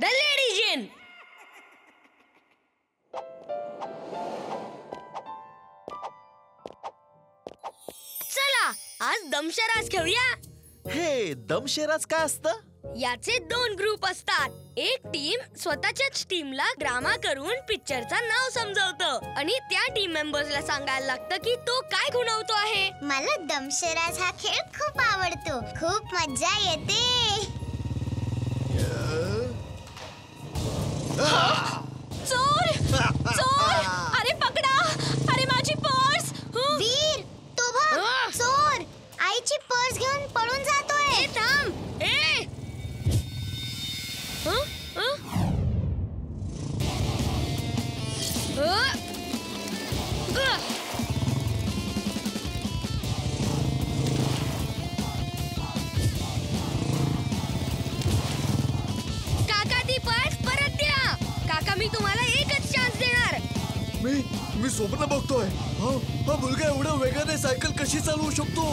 The lady जिन. चला आज dumb charades खेळूया. हे दमशेराज काय असतं? याचे 2 ग्रुप असतात. एक टीम स्वतःच्याच टीमला ड्रामा करून पिक्चरचा नाव समजवतं आणि त्या टीम मेंबर्सला सांगायला लागतं की तो काय खुणवतो आहे. मला दमशराज हा खेळ खूप आवडतो. खूप मजा येते. चोर चोर, अरे पकडा, अरे माझी पर्स. वीर, तो बघ, चोर आईची पर्स घेऊन पळून जातोय. ए थांब, ए. काका ती पर्स परत द्या. काका मी तुम्हाला एकच चान्स देणार. मी स्वप्न बघतोय. हा मुलगा एवढ्या वेगाने सायकल कशी चालवू शकतो?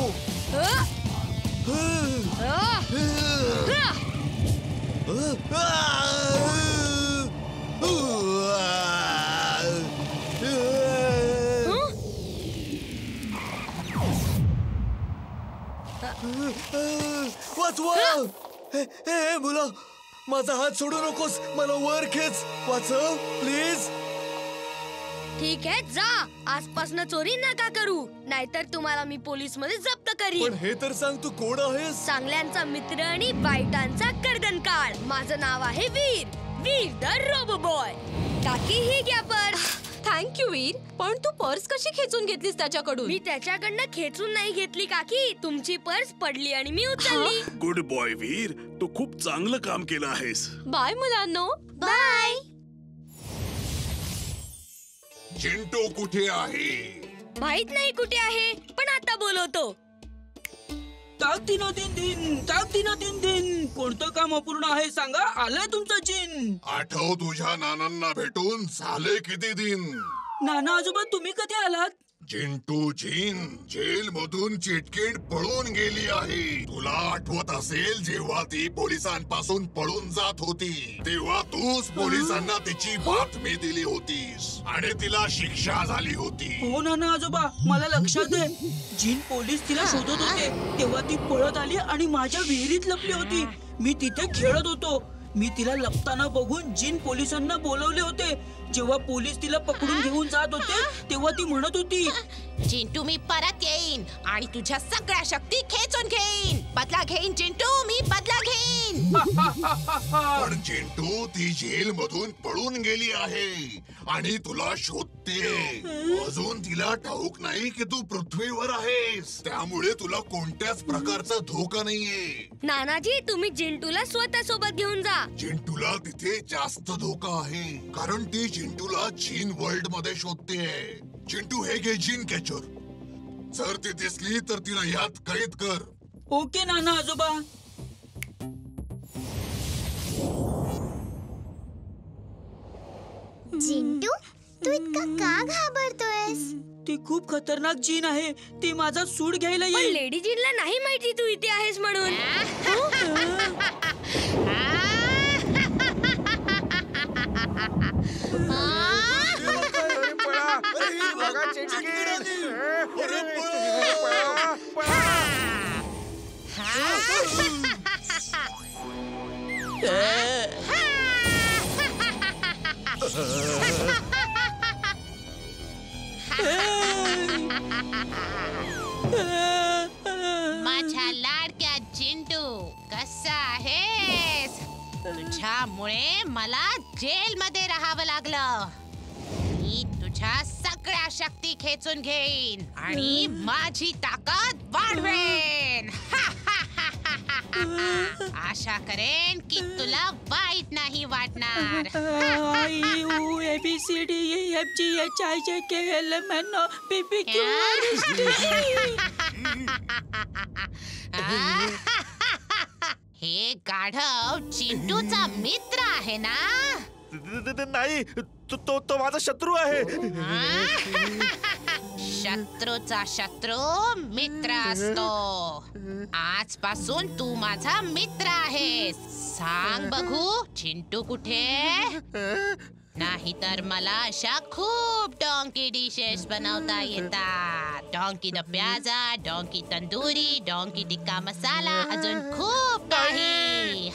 वाचवा. हे मुला, माझा हात सोडू नकोस. मला वर खेच. वाचव प्लीज. ठीक आहे, जा. आजपासून चोरी नका करू, नाहीतर तुम्हाला मी पोलीस मध्ये जप्त करीन. पण हे तर सांग, तू कोण आहेस? चांगल्यांचा मित्र आणि वाईटांचा कर्दनकाळ. माझं नाव आहे वीर, वीर द रोबो बॉय. काकी ही घ्या पर्स. थँक्यू वीर. पण तू पर्स कशी खेचून घेतलीस त्याच्याकडून? मी त्याच्याकडनं खेचून नाही घेतली काकी. तुमची पर्स पडली आणि मी उचलली. गुड बॉय वीर, तू खूप चांगलं काम केलं आहेस. बाय मुलांनो. बाय. चिंटू कुठे आहे? माहित नाही कुठे आहे, पण आता बोलवतो. ताकदीनं दिन कोणतं काम अपूर्ण आहे सांगा. आलाय तुमचं जिन. आठव तुझ्या नानांना भेटून झाले किती दिन? नाना आजोबा तुम्ही कधी आलात? चिंटू जिन जेल मधून चिटकीट पळून गेली आहे. तुला आठवत असेल जेव्हा ती पोलिसांपासून पळून जात होती, तेव्हा तूच पोलिसांना तिची बातमी दिली होतीस आणि तिला शिक्षा झाली होती. हो नाना आजोबा, मला लक्षात आहे. जिन पोलीस तिला शोधत होते तेव्हा ती पळत आली आणि माझ्या विहिरीत लपली होती. मी तिथे खेळत होतो. मी तिला लपताना बघून जिन पोलिसांना बोलवले होते. जेव्हा पोलीस तिला पकडून घेऊन जात होते तेव्हा ती म्हणत होती, चिंटू मी परत येईन आणि तुझ्या सगळ्या शक्ती खेचून घेईन. बदला घेईन चिंटू, मी बदला घेईन. पण चिंटू ती जेल मधून पळून गेली आहे आणि तुला शोधते. अजून तिला ठाऊक नाही की तू पृथ्वीवर आहेस, त्यामुळे तुला कोणत्याच प्रकारचा धोका नाहीये. नानाजी, तुम्ही जिंटूला स्वतः सोबत घेऊन जा. चिंटूला तिथे जास्त धोका आहे, कारण ती चिंटूला चीन वर्ल्ड मध्ये शोधते. चिंटू हे घे जिन कॅचर. जर ती दिसली तर तिला यात कैद कर. ओके नाना आजोबा. चिंटू, तू इतका का घाबरतोयस? ती खूप खतरनाक जिन आहे. ती माझा सूड घ्यायला पण येईल. लेडी जिनला नाही माहिती तू इथे आहेस म्हणून. माझ्या लाडक्या चिंटू, कसा आहेस? तुझ्यामुळे मला जेल मध्ये राहावं लागलं. मी तुझ्या सगळ्या शक्ती खेचून घेईन आणि माझी ताकद वाढवेन. आशा करेन की तुला वाईट नाही वाटणार. हे गाढव चिंटूचा मित्र आहे ना? नाही, तो माझा शत्रू आहे. शत्रूचा शत्रू मित्र असतो. आजपासून तू माझा मित्र आहेस. सांग बघू चिंटू कुठे? नाहीतर मला अशा खूप डॉंकी डिशेस बनवता येतात. Donkey do pyaza, donkey tandoori, donkey tikka masala, अजून खूप काही.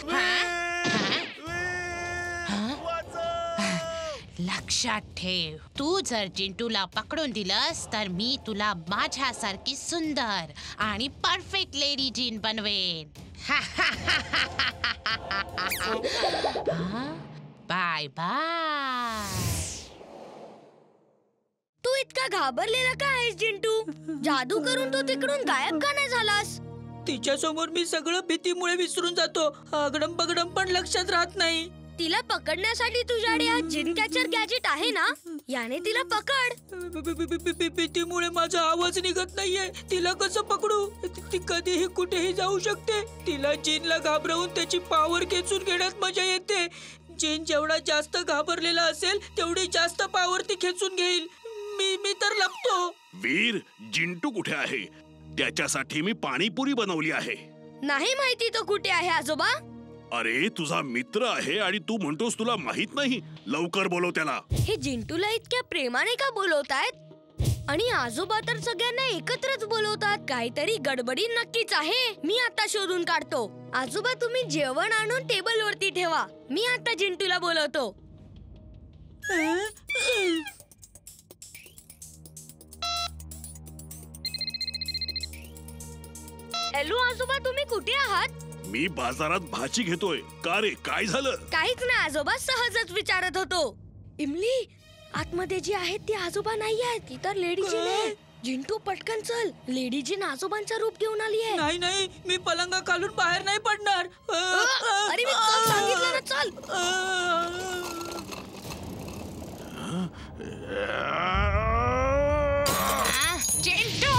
लक्षात ठेव, तू जर चिंटूला पकडून दिलंस तर मी तुला माझ्यासारखी सुंदर आणि परफेक्ट लेडी जीन बनवेन. Bye bye. तू इतका घाबरलेला का आहेस चिंटू? जादू करून तू तिकडून गायब का नाही झालास? तिच्या समोर मी सगळं भीतीमुळे विसरून जातो. अगडम बगडम पण लक्षात राहत नाही. तिला पकडण्यासाठी तुझ्याकडे हा जिन कॅचर गॅजेट आहे ना, याने तिला पकड. भीतीमुळे माझा आवाज निघत नाहीये. तिला कसं पकडू? ती कधीही कुठेही जाऊ शकते. तिला जिनला घाबरवून त्याची पावर खेचून घेण्यात मजा येते. जिन जेवढा जास्त घाबरलेला असेल तेवढी जास्त पावर ती खेचून घेईल. मी तर लपतो. वीर, जिंटू कुठे आहे? त्याच्यासाठी मी पाणीपुरी बनवली आहे. नाही माहिती तो कुठे आहे आजोबा. अरे तुझा मित्र आहे आणि तू म्हणतोस तुला माहित नाही? लवकर बोलव त्याला. हे जिंटूला इतक्या प्रेमाने का बोलवतायत? आणि आजोबा तर सगळ्यांना एकत्रच बोलवतात. काहीतरी गडबडी नक्कीच आहे. मी आता शोधून काढतो. आजोबा तुम्ही जेवण आणून टेबल वरती ठेवा. मी आता जिंटूला बोलवतो. हॅलो आजोबा, तुम्ही कुठे आहात? मी बाजारात भाजी घेतोय. का रे, काय झालं? काहीच नाही आजोबा, सहजच विचारत होतो. इमली, आतमध्ये जी आहेत ती आजोबा नाही आहेत. ती तर लेडी जीन आहे. जिंटू पटकन चल, लेडी जीन आजोबांचा रूप घेऊन आली आहे. नाही नाही, मी पलंगा खालून बाहेर नाही पडणार. अरे मी चल सांगितलं ना, चल. चिंटू,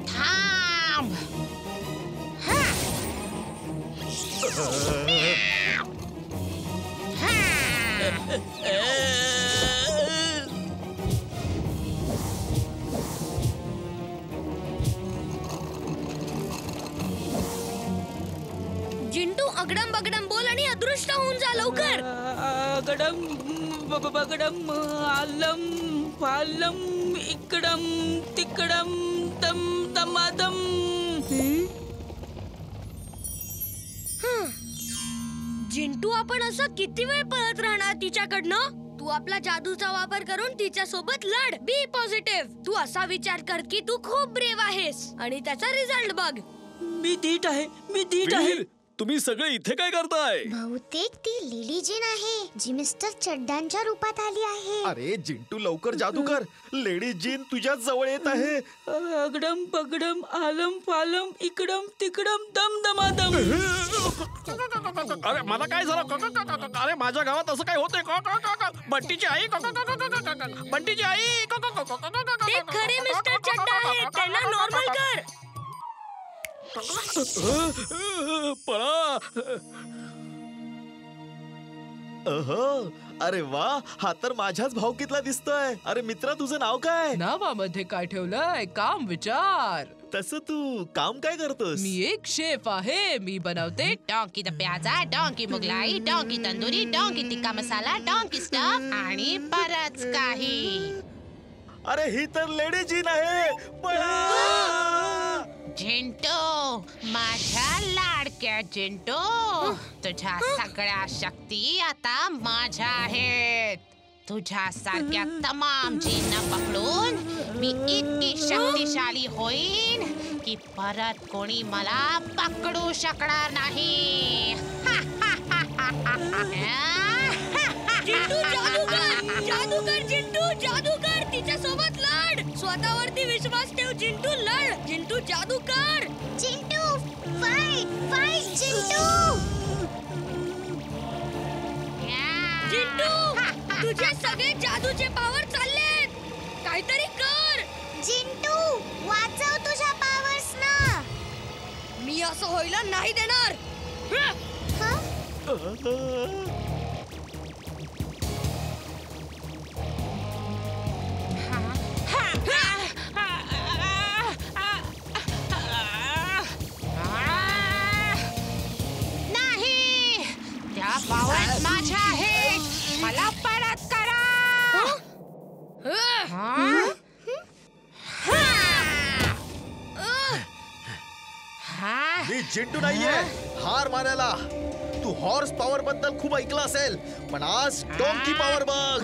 थांब. जिंटू अगडम बगडम बोल आणि अदृश्य होऊन जा लवकर. गडम बगडम आलम फालम इकडम तिकडम तम तमादम. जिंटू, आपण असं किती वेळ पळत राहणार तिच्याकडनं? तू आपला जादूचा वापर करून तिच्या सोबत लढ. बी पॉझिटिव्ह. तू असा विचार कर की तू खूप ब्रेव आहेस आणि त्याचा रिझल्ट बघ. मी धीट आहे. वीर, तुम्ही सगळे इथे काय करताय? बहुतेक ती लिली जिन आहे जी मिस्टर चड्डांच्या रूपात आली आहे. अरे जिंटू, लवकर जादू कर. लेडी जीन तुझ्याच जवळ येत आहे. अगडम बगडम आलम फालम इकडम तिकडम दम दमादम. अरे मला काय झालं? अरे माझ्या गावात असं काय होतंय? बंटीची आई, बंटीची आई. ते खरे मिस्टर चड्डा आहेत. त्यांना नॉर्मल कर. पळा. अरे वा, हा तर माझ्याच भावकीतला दिसतोय. अरे मित्रा, तुझं नाव काय? नावामध्ये काय ठेवलंय? काम विचार. तसं तू काम काय करतोस? मी एक शेफ आहे. मी बनवते donkey do pyaza, donkey Mughlai, donkey tandoori, donkey tikka मसाला, डॉंकी स्टफ आणि बरंच काही. अरे ही तर लेडी जीन आहे. पळा. जिंटू, माझ्या लाडक्या जिंटू, तुझ्या सगळ्या शक्ती आता माझ्या आहेत. तुझ्या सारख्या तमाम जींना पकडून मी इतकी शक्तिशाली होईन की परत कोणी मला पकडू शकणार नाही. जिंटू जादूगर, जादूगर जिंटू, जादूगर. तिच्या सोबत लढ. स्वतःवरती विश्वास ठेव जिंटू, लढ. जिंटू जादूकर. चिंटू, फाईट चिंटू. जिंटू, तुझे सगळे जादूचे पावर चाललेत. काहीतरी कर. चिंटू, वाचव तुझ्या पावर्स ना. असं व्हायला नाही देणार. नाही, त्या पावळ्यात माझ्या आहेत. मला परत करा. मी चिंटू नाहीये हार मानायला. तू हॉर्स पॉवर बद्दल खूप ऐकलं असेल, पण आज डोंकी पॉवर बघ.